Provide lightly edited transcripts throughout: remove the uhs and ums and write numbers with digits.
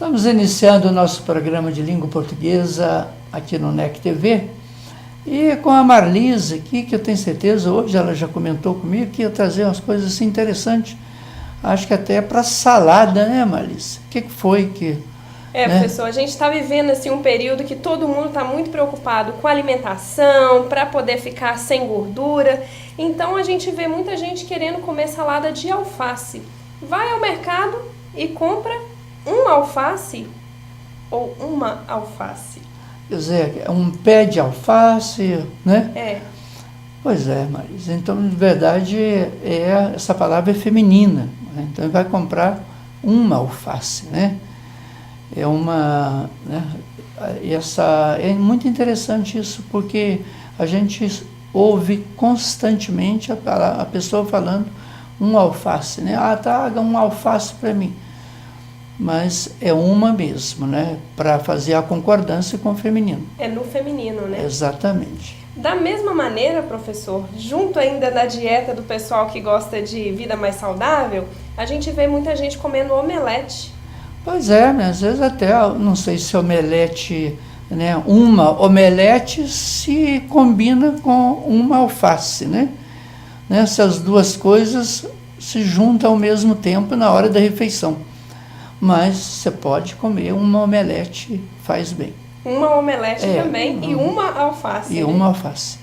Estamos iniciando o nosso programa de língua portuguesa aqui no NEC TV e com a Marlise aqui, que eu tenho certeza, hoje ela já comentou comigo que ia trazer umas coisas assim interessantes, acho que até para salada, né, Marlise? O que foi que... Professor, a gente está vivendo assim, um período que todo mundo está muito preocupado com a alimentação, para poder ficar sem gordura. Então a gente vê muita gente querendo comer salada de alface. Vai ao mercado e compra um alface ou uma alface. Quer dizer, um pé de alface, né? É. Pois é, Marisa. Então, de verdade, essa palavra é feminina. Né? Então, vai comprar uma alface, né? É muito interessante isso, porque a gente ouve constantemente a pessoa falando um alface, né? Traga um alface para mim. Mas é uma mesmo, né? Para fazer a concordância com o feminino. É no feminino, né? Exatamente. Da mesma maneira, professor, junto ainda na dieta do pessoal que gosta de vida mais saudável, a gente vê muita gente comendo omelete. Pois é, né? Às vezes até, não sei se omelete, né? Uma omelete se combina com uma alface, né? Essas duas coisas se juntam ao mesmo tempo na hora da refeição. Mas você pode comer uma omelete, faz bem. Uma omelete também e uma alface. E uma alface.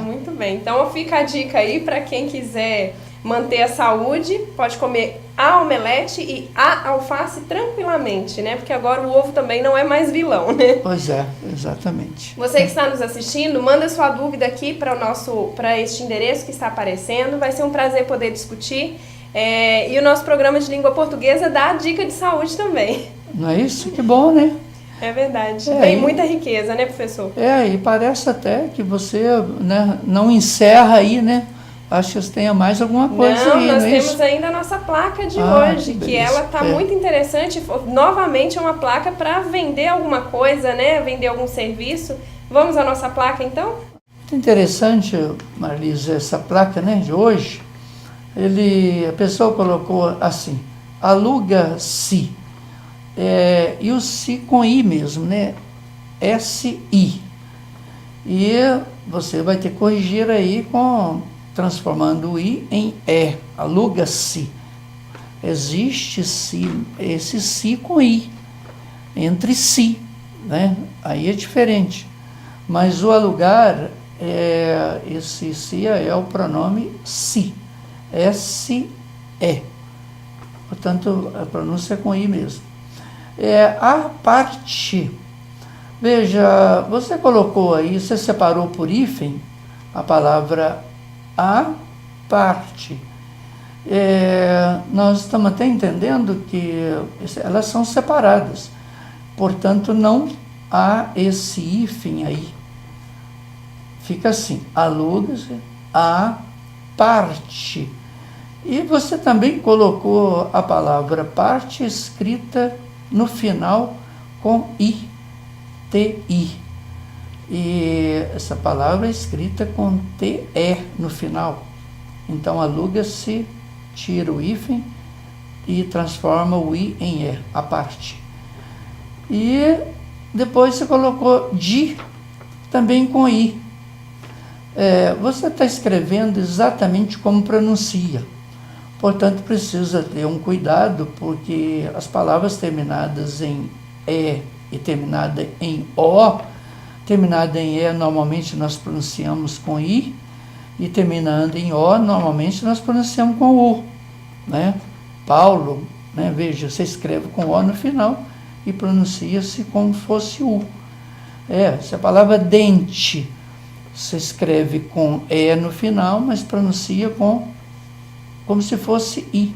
Muito bem. Então fica a dica aí para quem quiser manter a saúde, pode comer a omelete e a alface tranquilamente, né? Porque agora o ovo também não é mais vilão, né? Pois é, exatamente. Você que está nos assistindo, manda sua dúvida aqui para este endereço que está aparecendo. Vai ser um prazer poder discutir. E o nosso programa de língua portuguesa dá dica de saúde também. Não é isso? Que bom, né? É verdade. Tem muita riqueza, né, professor? E parece até que você, né, não encerra aí, né? Acho que você tenha mais alguma coisa aí, nós não é temos isso? ainda a nossa placa de hoje, que ela está muito interessante. Novamente é uma placa para vender alguma coisa, né? Vender algum serviço. Vamos à nossa placa, então? Muito interessante, Marlise, essa placa, né, de hoje. A pessoa colocou assim, aluga-se, e o si com i mesmo, né? S-I. E você vai ter que corrigir aí transformando o i em e, aluga-se. Existe esse si com i, entre si, né? Aí é diferente. Mas o alugar, esse si é o pronome si. S-E. Portanto, a pronúncia é com I mesmo. A parte. Veja, você colocou aí, você separou por hífen a palavra a parte. Nós estamos até entendendo que elas são separadas. Portanto, não há esse hífen aí. Fica assim, aluga-se a parte. E você também colocou a palavra parte escrita no final com I, T-I. E essa palavra é escrita com T-E no final. Então, aluga-se, tira o hífen e transforma o I em E, a parte. E depois você colocou de, também com I. Você está escrevendo exatamente como pronuncia. Portanto, precisa ter um cuidado, porque as palavras terminadas em E e terminada em O, terminada em E, normalmente nós pronunciamos com I, e terminando em O, normalmente nós pronunciamos com U. Né? Paulo, né? Veja, você escreve com O no final e pronuncia-se como fosse U. Se a palavra dente, você escreve com E no final, mas pronuncia como se fosse I.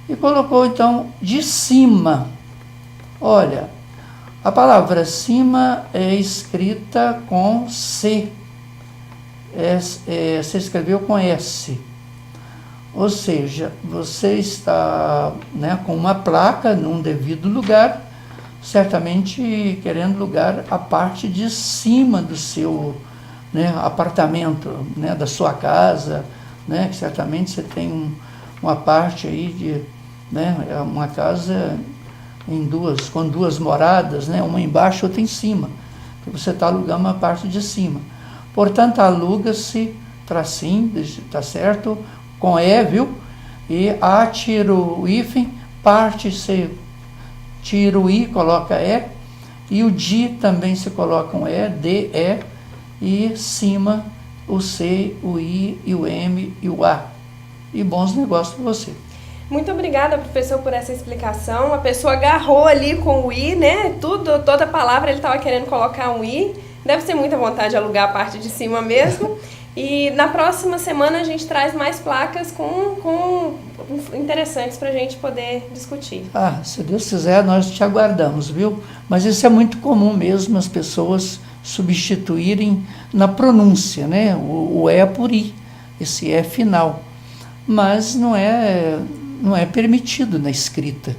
E colocou, então, de cima. Olha, a palavra cima é escrita com C. Você escreveu com S. Ou seja, você está, né, com uma placa num devido lugar, certamente querendo lugar a parte de cima do seu, né, apartamento, né, da sua casa, né, que certamente você tem uma parte aí de, né, uma casa com duas moradas, né? Uma embaixo e outra em cima, porque você está alugando uma parte de cima. Portanto, aluga-se, tracinho, tá certo? Com E, viu? E A tira o hífen, parte se tira o I, coloca E, e o DI também se coloca um E, D, E, e cima o C, o I, e o M e o A. E bons negócios para você. Muito obrigada, professor, por essa explicação. A pessoa agarrou ali com o I, né? Toda palavra ele estava querendo colocar um I. Deve ser muita vontade de alugar a parte de cima mesmo. E na próxima semana a gente traz mais placas com interessantes para a gente poder discutir. Se Deus quiser, nós te aguardamos, viu? Mas isso é muito comum mesmo, as pessoas substituírem na pronúncia, né? O E por I, esse E final. Mas não é permitido na escrita.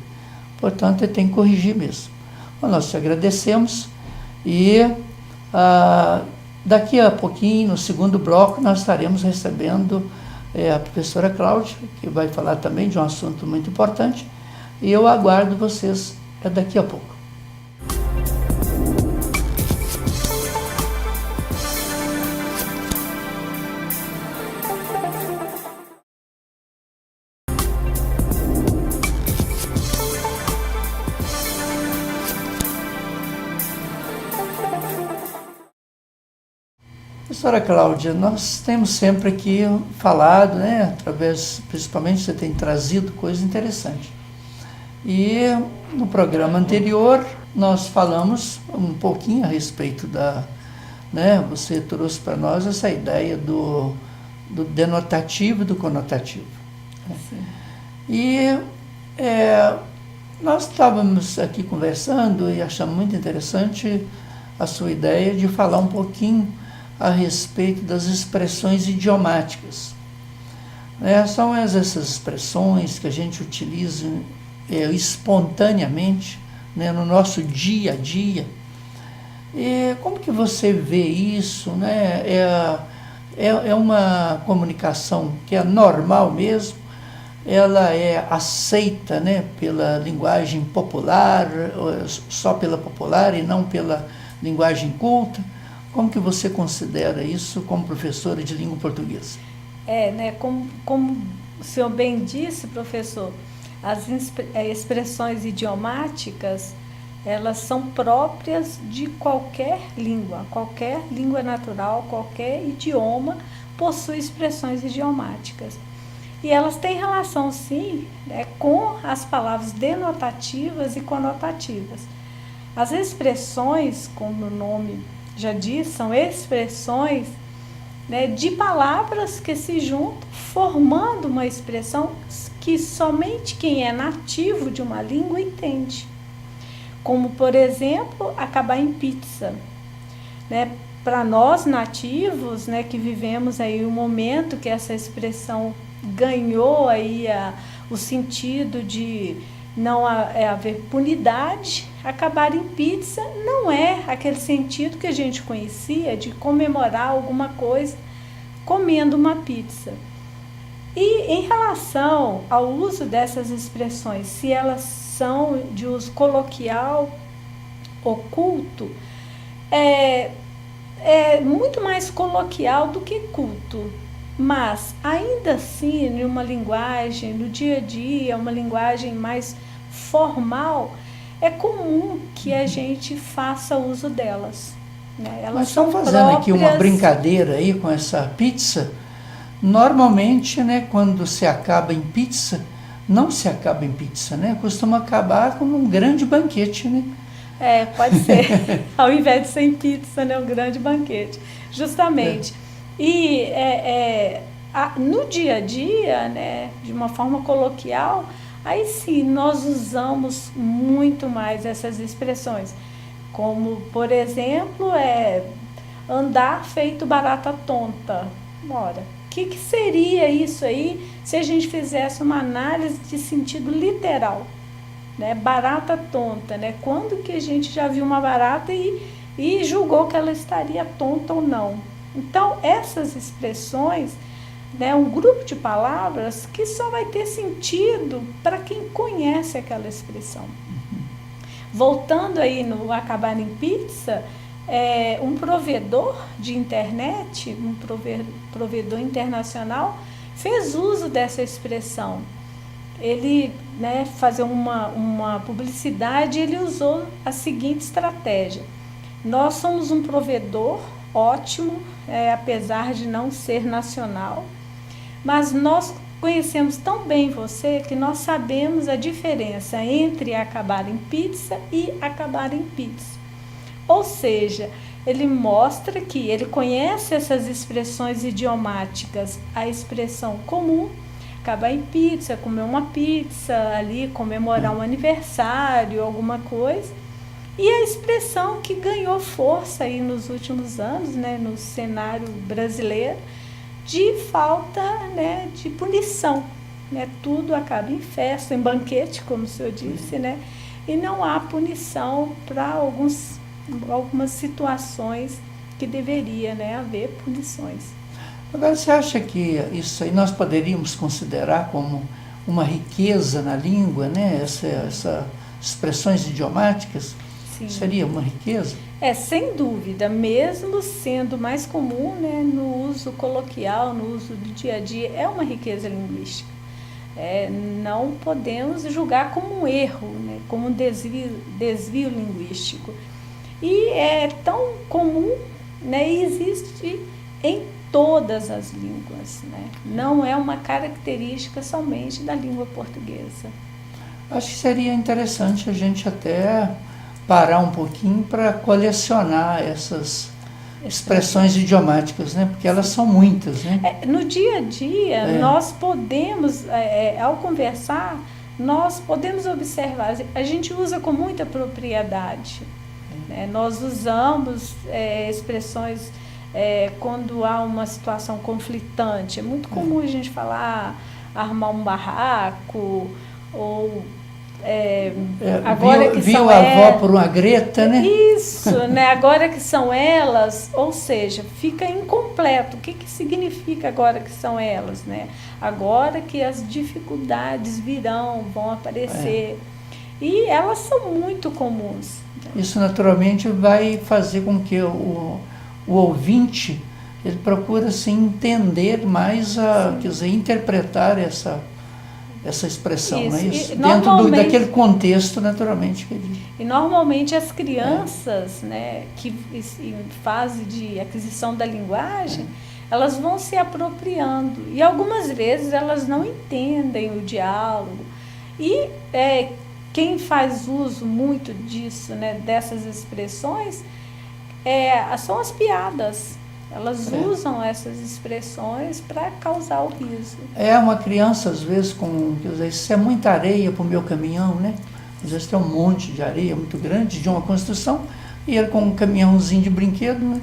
Portanto, tem que corrigir mesmo. Bom, nós te agradecemos e daqui a pouquinho, no segundo bloco, nós estaremos recebendo a professora Cláudia, que vai falar também de um assunto muito importante, e eu aguardo vocês daqui a pouco. Professora Cláudia, nós temos sempre aqui falado, né, principalmente você tem trazido coisas interessantes. E no programa anterior nós falamos um pouquinho a respeito você trouxe para nós essa ideia do denotativo e do conotativo. Sim. E nós estávamos aqui conversando e achamos muito interessante a sua ideia de falar um pouquinho a respeito das expressões idiomáticas. São essas expressões que a gente utiliza espontaneamente, né, no nosso dia a dia. E como que você vê isso? Né? É uma comunicação que é normal mesmo, ela é aceita, né, pela linguagem popular, só pela popular e não pela linguagem culta. Como que você considera isso como professora de língua portuguesa? Como o senhor bem disse, professor, as expressões idiomáticas, elas são próprias de qualquer língua natural, qualquer idioma possui expressões idiomáticas. E elas têm relação, sim, com as palavras denotativas e conotativas. As expressões, como o nome já diz, são expressões, né, de palavras que se juntam, formando uma expressão que somente quem é nativo de uma língua entende. Como, por exemplo, acabar em pizza. Né? Para nós nativos, né, que vivemos aí o momento que essa expressão ganhou aí o sentido de não haver punidade, acabar em pizza não é aquele sentido que a gente conhecia de comemorar alguma coisa comendo uma pizza. E em relação ao uso dessas expressões, se elas são de uso coloquial ou culto, é muito mais coloquial do que culto. Mas, ainda assim, numa linguagem, no dia a dia, uma linguagem mais formal, é comum que a gente faça uso delas. Né? Elas Nós estamos fazendo aqui uma brincadeira aí com essa pizza. Normalmente, né, quando se acaba em pizza, não se acaba em pizza, né? Costuma acabar com um grande banquete, né? Pode ser. Ao invés de ser em pizza, né, um grande banquete. Justamente. E no dia a dia, né, de uma forma coloquial, aí sim nós usamos muito mais essas expressões, como, por exemplo, andar feito barata tonta. Ora, o que seria isso aí se a gente fizesse uma análise de sentido literal? Né? Barata tonta, né? Quando que a gente já viu uma barata e julgou que ela estaria tonta ou não? Então, essas expressões, né, um grupo de palavras que só vai ter sentido para quem conhece aquela expressão. Voltando aí no acabar em pizza, um provedor de internet, um provedor internacional, fez uso dessa expressão. Ele, né, fazer uma publicidade, ele usou a seguinte estratégia: nós somos um provedor ótimo, apesar de não ser nacional, mas nós conhecemos tão bem você que nós sabemos a diferença entre acabar em pizza e acabar em pizza. Ou seja, ele mostra que ele conhece essas expressões idiomáticas, a expressão comum, acabar em pizza, comer uma pizza ali, comemorar um aniversário, alguma coisa, e a expressão que ganhou força aí nos últimos anos, né, no cenário brasileiro, de falta, né, de punição, né? Tudo acaba em festa, em banquete, como o senhor disse, né? E não há punição para algumas situações que deveria, né, haver punições. Agora, você acha que isso aí nós poderíamos considerar como uma riqueza na língua, né? Essas expressões idiomáticas? Sim. Seria uma riqueza? Sem dúvida, mesmo sendo mais comum, né, no uso coloquial, no uso do dia a dia, é uma riqueza linguística. Não podemos julgar como um erro, né, como um desvio linguístico. E é tão comum, né, e existe em todas as línguas, né? Não é uma característica somente da língua portuguesa. Acho que seria interessante a gente até parar um pouquinho para colecionar essas expressões idiomáticas, né? Porque elas são muitas, né? No dia a dia, nós podemos, ao conversar, nós podemos observar, a gente usa com muita propriedade, né? Nós usamos expressões quando há uma situação conflitante. É muito comum a gente falar armar um barraco, ou agora que viu são a avó por uma greta, né? Isso, né? Agora que são elas, ou seja, fica incompleto. O que significa agora que são elas, né? Agora que as dificuldades vão aparecer. E elas são muito comuns. Isso naturalmente vai fazer com que o ouvinte ele procura se entender mais, quer dizer, interpretar essa expressão, isso. Não é isso? Dentro daquele contexto, naturalmente. E normalmente as crianças, né, que em fase de aquisição da linguagem, elas vão se apropriando. E algumas vezes elas não entendem o diálogo. E quem faz uso muito disso, né, dessas expressões, são as piadas. Elas usam essas expressões para causar o riso. Uma criança, às vezes, quer dizer, isso é muita areia para o meu caminhão, né? Às vezes tem um monte de areia muito grande de uma construção, e ele com um caminhãozinho de brinquedo, né?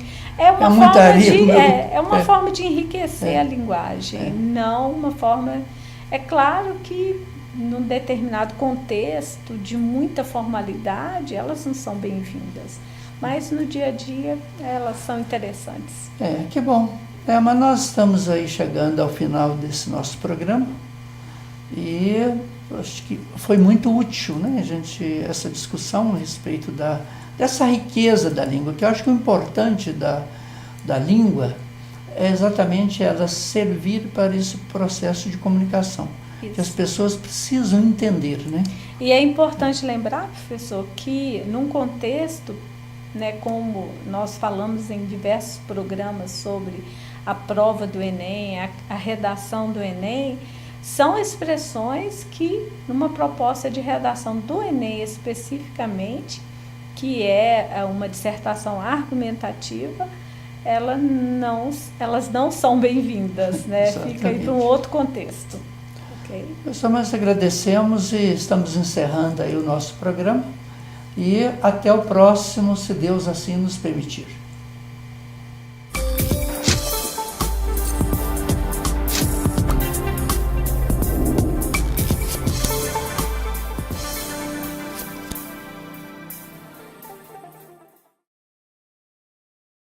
Uma forma de enriquecer a linguagem, não uma forma... É claro que num determinado contexto de muita formalidade, elas não são bem-vindas. Mas no dia a dia elas são interessantes. Que bom. Mas nós estamos aí chegando ao final desse nosso programa e acho que foi muito útil, né, essa discussão a respeito dessa riqueza da língua, que eu acho que o importante da língua é exatamente ela servir para esse processo de comunicação. Isso. Que as pessoas precisam entender, né? E é importante lembrar, professor, que num contexto, né, como nós falamos em diversos programas sobre a prova do Enem, a redação do Enem, são expressões que, numa proposta de redação do Enem especificamente, que é uma dissertação argumentativa, elas não são bem-vindas, né? Fica aí para um outro contexto. Okay? Pessoal, nós agradecemos e estamos encerrando aí o nosso programa. E até o próximo, se Deus assim nos permitir.